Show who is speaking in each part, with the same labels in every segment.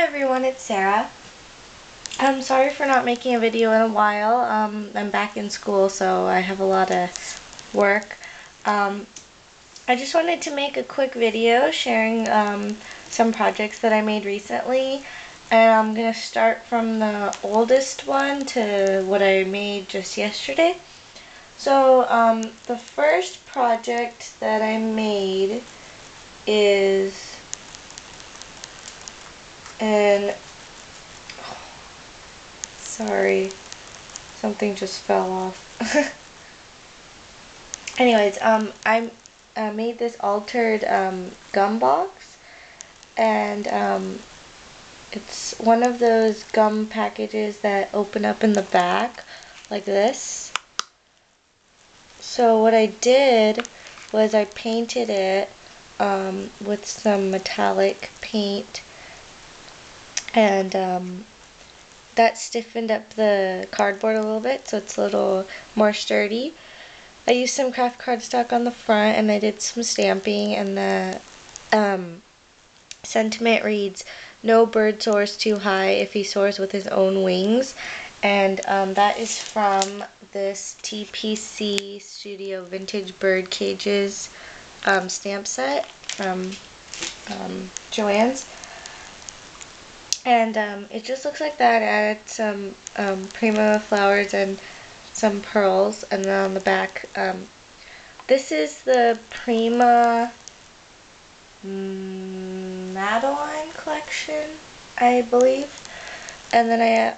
Speaker 1: everyone, it's Sarah. I'm sorry for not making a video in a while. I'm back in school, so I have a lot of work. I just wanted to make a quick video sharing some projects that I made recently. And I'm going to start from the oldest one to what I made just yesterday. So the first project that I made is sorry, something just fell off. Anyways, I made this altered gum box, and it's one of those gum packages that open up in the back like this. So what I did was I painted it with some metallic paint, and that stiffened up the cardboard a little bit, so it's a little more sturdy. I used some craft cardstock on the front, and I did some stamping, and the sentiment reads, "No bird soars too high if he soars with his own wings." And that is from this TPC Studio Vintage Bird Cages stamp set from Joann's. And it just looks like that. I added some Prima flowers and some pearls, and then on the back, this is the Prima Madeline collection, I believe. And then I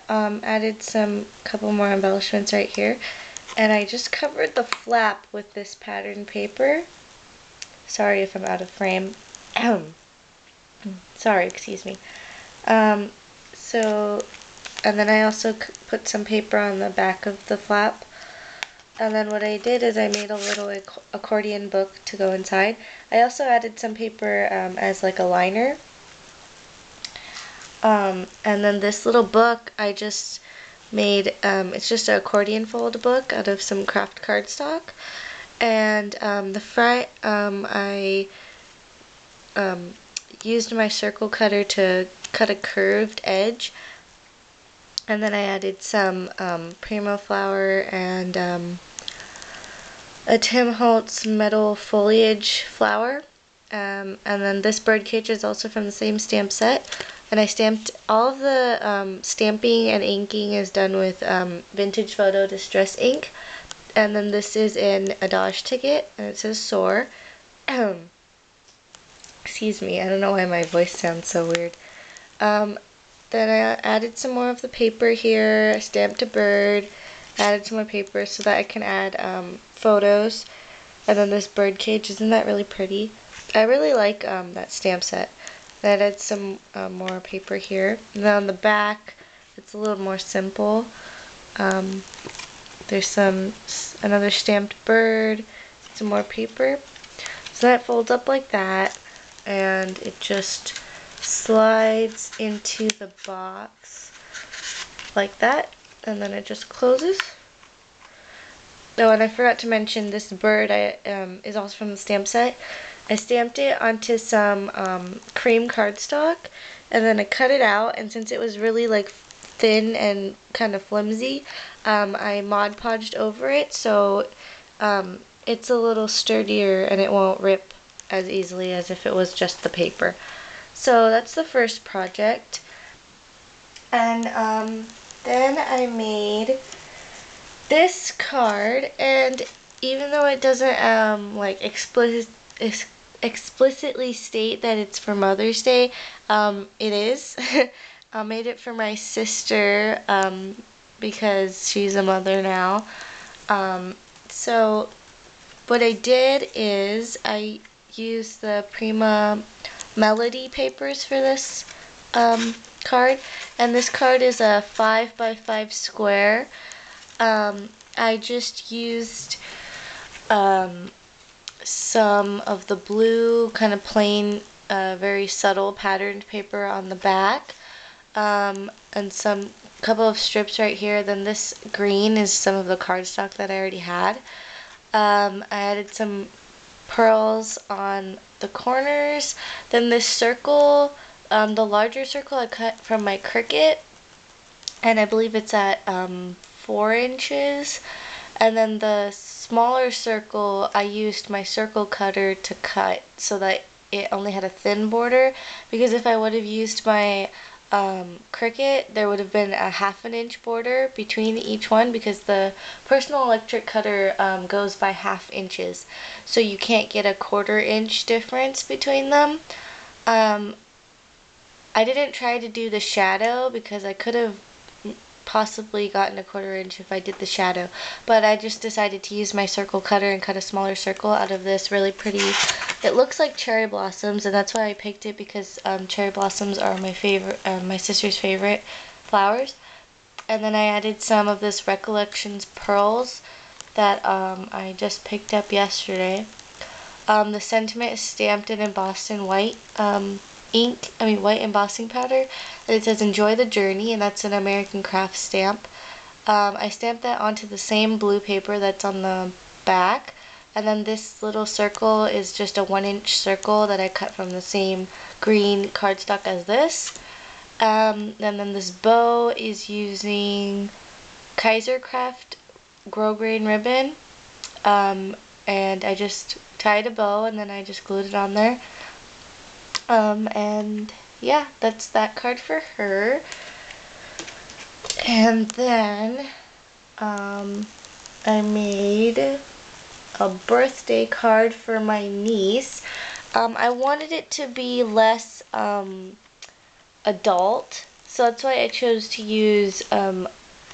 Speaker 1: added some couple more embellishments right here, and I just covered the flap with this patterned paper. Sorry if I'm out of frame. Sorry, excuse me. And then I also put some paper on the back of the flap. And then what I did is I made a little accordion book to go inside. I also added some paper as like a liner. And then this little book I just made, it's just an accordion fold book out of some craft cardstock. And the front, I used my circle cutter to cut a curved edge, and then I added some Primo flower and a Tim Holtz metal foliage flower, and then this bird cage is also from the same stamp set, and I stamped all of the stamping and inking is done with Vintage Photo Distress ink, and then this is in a Dodge ticket, and it says soar. Excuse me, I don't know why my voice sounds so weird. Then I added some more of the paper here. I stamped a bird, added some more paper so that I can add photos. And then this bird cage, isn't that really pretty? I really like that stamp set. I added some more paper here. And then on the back, it's a little more simple. There's another stamped bird, some more paper. So that folds up like that, and it just slides into the box like that, and then it just closes. Oh, and I forgot to mention this bird is also from the stamp set. I stamped it onto some cream cardstock, and then I cut it out, and since it was really like thin and kind of flimsy, I Mod Podged over it, so it's a little sturdier and it won't rip as easily as if it was just the paper. So that's the first project. And then I made this card, and even though it doesn't like explicitly state that it's for Mother's Day, it is. I made it for my sister because she's a mother now. So what I did is I used the Prima Melody papers for this card, and this card is a 5x5 square. I just used some of the blue kind of plain very subtle patterned paper on the back, and some couple of strips right here. Then this green is some of the cardstock that I already had. I added some pearls on the corners. Then this circle The larger circle I cut from my Cricut, and I believe it's at 4 inches. And then the smaller circle, I used my circle cutter to cut so that it only had a thin border, because if I would have used my Cricut, there would have been a 1/2 inch border between each one, because the personal electric cutter goes by 1/2 inches, so you can't get a 1/4 inch difference between them. I didn't try to do the shadow because I could have possibly gotten a 1/4 inch if I did the shadow, but I just decided to use my circle cutter and cut a smaller circle out of this really pretty, it looks like cherry blossoms, and that's why I picked it, because cherry blossoms are my favorite, my sister's favorite flowers. And then I added some of this Recollections pearls that I just picked up yesterday. The sentiment is stamped and embossed in white white embossing powder, and it says "Enjoy the Journey," and that's an American Craft stamp. I stamped that onto the same blue paper that's on the back, and then this little circle is just a 1-inch circle that I cut from the same green cardstock as this. And then this bow is using Kaiser Craft grosgrain ribbon, and I just tied a bow and then I just glued it on there. And yeah, that's that card for her. And then I made a birthday card for my niece. I wanted it to be less adult, so that's why I chose to use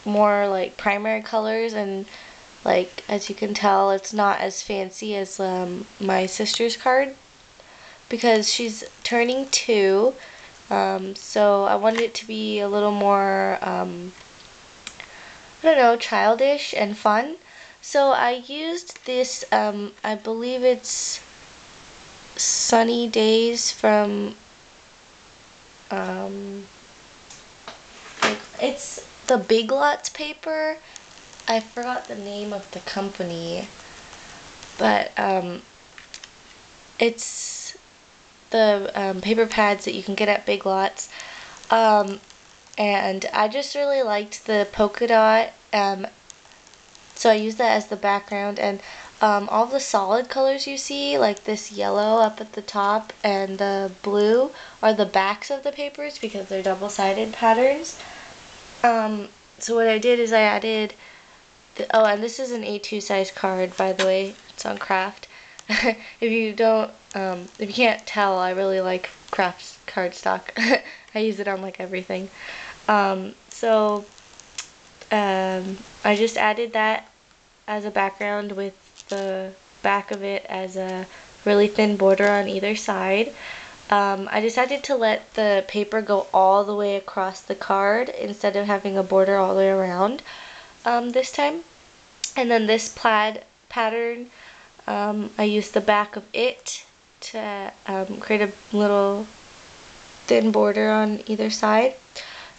Speaker 1: more like primary colors, and like as you can tell, it's not as fancy as my sister's card, because she's turning 2, so I wanted it to be a little more, I don't know, childish and fun. So I used this, I believe it's Sunny Days from, it's the Big Lots paper. I forgot the name of the company, but it's the paper pads that you can get at Big Lots, and I just really liked the polka dot, so I used that as the background, and all the solid colors you see, like this yellow up at the top and the blue, are the backs of the papers because they're double-sided patterns. So what I did is I added, oh, and this is an A2 size card, by the way. It's on Craft. If you can't tell, I really like Craft cardstock. I use it on like everything. I just added that as a background with the back of it as a really thin border on either side. I decided to let the paper go all the way across the card instead of having a border all the way around this time. And then this plaid pattern, I used the back of it to create a little thin border on either side.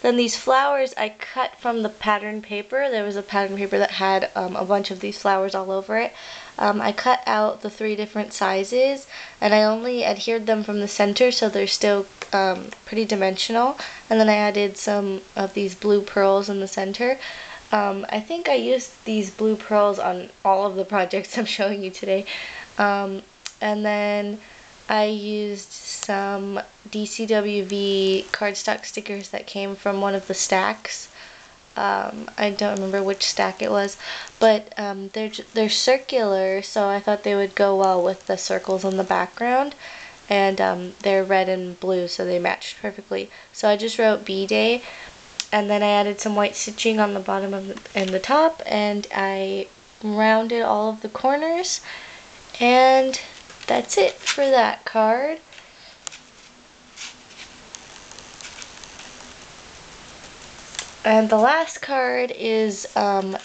Speaker 1: Then these flowers I cut from the pattern paper. There was a pattern paper that had a bunch of these flowers all over it. I cut out the 3 different sizes, and I only adhered them from the center, so they're still pretty dimensional. And then I added some of these blue pearls in the center. I think I used these blue pearls on all of the projects I'm showing you today. And then I used some DCWV cardstock stickers that came from one of the stacks. I don't remember which stack it was, but they're circular, so I thought they would go well with the circles in the background, and they're red and blue, so they matched perfectly. So I just wrote B-Day, and then I added some white stitching on the bottom and the top, and I rounded all of the corners, and that's it for that card. And the last card is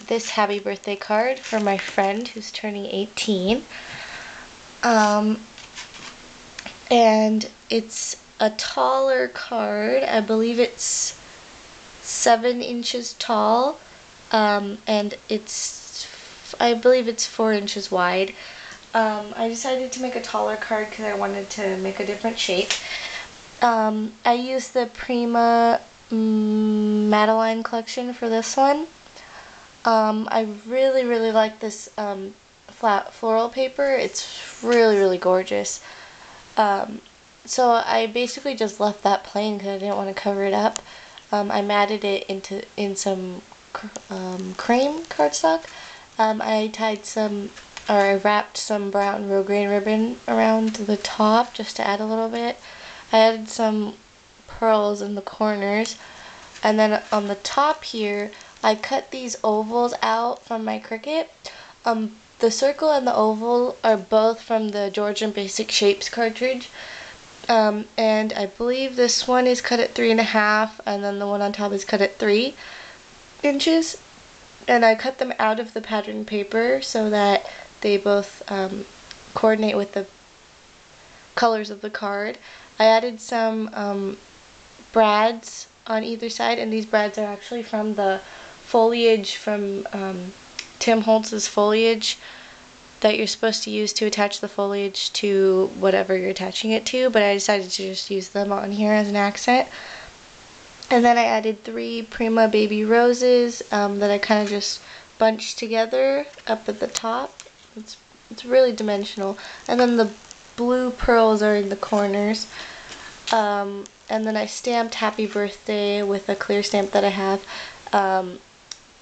Speaker 1: this happy birthday card for my friend who's turning 18. And it's a taller card. I believe it's 7 inches tall, and I believe it's 4 inches wide. I decided to make a taller card because I wanted to make a different shape. I used the Prima Madeline collection for this one. I really, really like this flat floral paper. It's really, really gorgeous. So I basically just left that plain because I didn't want to cover it up. I matted it in some cream cardstock. I tied some, or I wrapped some brown real grain ribbon around the top just to add a little bit. I added some pearls in the corners, and then on the top here I cut these ovals out from my Cricut. The circle and the oval are both from the Georgian Basic Shapes cartridge, and I believe this one is cut at 3.5, and then the one on top is cut at 3 inches. And I cut them out of the pattern paper so that they both coordinate with the colors of the card. I added some brads on either side, and these brads are actually from the foliage from Tim Holtz's foliage that you're supposed to use to attach the foliage to whatever you're attaching it to, but I decided to just use them on here as an accent. And then I added 3 Prima baby roses that I kind of just bunched together up at the top. It's really dimensional. And then the blue pearls are in the corners. And then I stamped Happy Birthday with a clear stamp that I have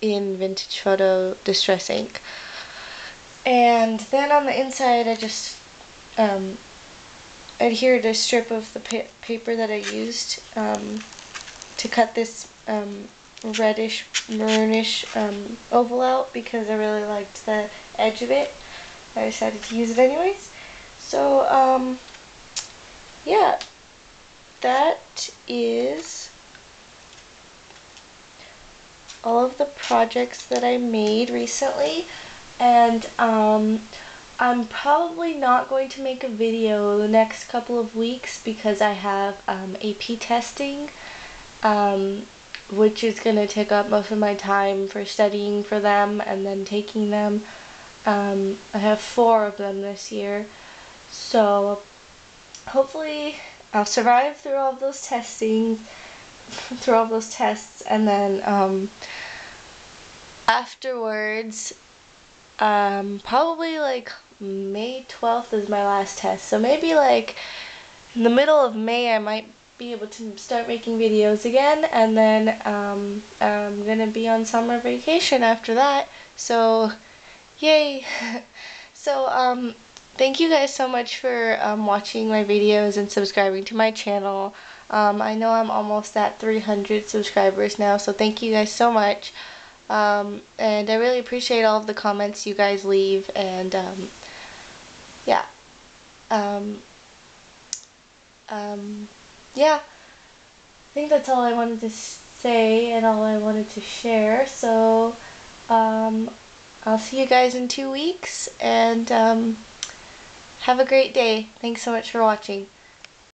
Speaker 1: in Vintage Photo Distress ink. And then on the inside I just adhered a strip of the paper that I used to cut this reddish, maroonish oval out because I really liked the edge of it. I decided to use it anyways. So, yeah, that is all of the projects that I made recently, and I'm probably not going to make a video the next couple of weeks because I have AP testing, which is going to take up most of my time for studying for them and then taking them. I have 4 of them this year, so hopefully I'll survive through all of those through all those tests, and then afterwards, probably like May 12th is my last test, so maybe like in the middle of May I might be able to start making videos again, and then I'm gonna be on summer vacation after that, so yay. So thank you guys so much for watching my videos and subscribing to my channel. I know I'm almost at 300 subscribers now, so thank you guys so much. And I really appreciate all of the comments you guys leave, and yeah. Yeah, I think that's all I wanted to say and all I wanted to share. So, I'll see you guys in 2 weeks, and have a great day. Thanks so much for watching.